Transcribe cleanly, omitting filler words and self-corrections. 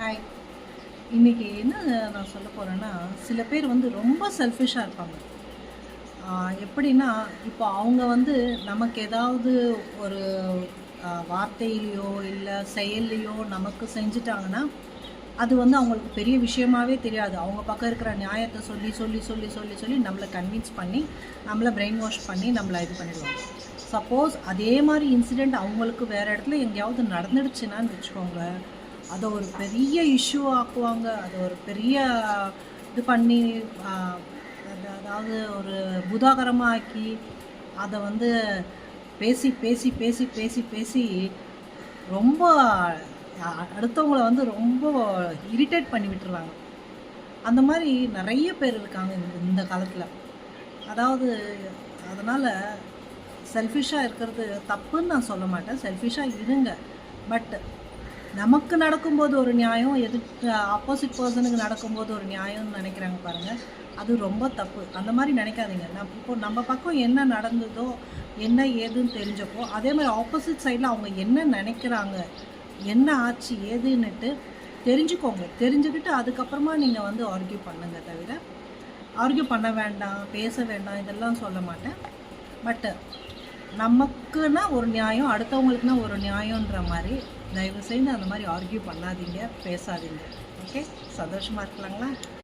Hi. இன்றைக்கி என்ன நான் சொல்ல போகிறேன்னா, சில பேர் வந்து ரொம்ப செல்ஃபிஷாக இருப்பாங்க. எப்படின்னா, இப்போ அவங்க வந்து நமக்கு ஏதாவது ஒரு வார்த்தையிலையோ இல்லை செயல்லையோ நமக்கு செஞ்சுட்டாங்கன்னா, அது வந்து அவங்களுக்கு பெரிய விஷயமாவே தெரியாது. அவங்க பக்கம் இருக்கிற நியாயத்தை சொல்லி சொல்லி சொல்லி சொல்லி சொல்லி நம்மளை கன்வின்ஸ் பண்ணி, நம்மளை பிரெயின் வாஷ் பண்ணி நம்மளை இது பண்ணிடுவாங்க. சப்போஸ் அதே மாதிரி இன்சிடெண்ட் அவங்களுக்கு வேறு இடத்துல எங்கேயாவது நடந்துடுச்சுன்னான்னு வச்சுக்கோங்க, அதை ஒரு பெரிய இஷ்யூ ஆக்குவாங்க. அதை ஒரு பெரிய இது பண்ணி அதாவது ஒரு பூதாகரமாக ஆக்கி அதை வந்து பேசி பேசி பேசி பேசி பேசி ரொம்ப அடுத்தவங்கள வந்து ரொம்ப இரிட்டேட் பண்ணி விட்டுருவாங்க. அந்த மாதிரி நிறைய பேர் இருக்காங்க இந்த காலத்தில். அதாவது அதனால் செல்ஃபிஷாக இருக்கிறது தப்புன்னு நான் சொல்ல மாட்டேன். செல்ஃபிஷாக இருங்க. பட் நமக்கு நடக்கும்போது ஒரு நியாயம், எதுக்கு ஆப்போசிட் பர்சனுக்கு நடக்கும்போது ஒரு நியாயம்னு நினைக்கிறாங்க பாருங்கள், அது ரொம்ப தப்பு. அந்த மாதிரி நினைக்காதீங்க. இப்போது நம்ம பக்கம் என்ன நடந்ததோ என்ன ஏதுன்னு தெரிஞ்சப்போ, அதே மாதிரி ஆப்போசிட் சைடில் அவங்க என்ன நினைக்கிறாங்க, என்ன ஆச்சு ஏதுன்னுட்டு தெரிஞ்சுக்கோங்க. தெரிஞ்சுக்கிட்டு அதுக்கப்புறமா நீங்கள் வந்து ஆர்கியூ பண்ணுங்க. தவிர ஆர்கியூ பண்ண வேண்டாம், பேச வேண்டாம், இதெல்லாம் சொல்ல மாட்டேன். பட்டு நமக்குன்னா ஒரு நியாயம், அடுத்தவங்களுக்குன்னா ஒரு நியாயன்ற மாதிரி தயவு செய்து அந்த மாதிரி ஆர்கியூ பண்ணாதீங்க, பேசாதீங்க. ஓகே, சந்தோஷமாக இருக்கலாங்களா?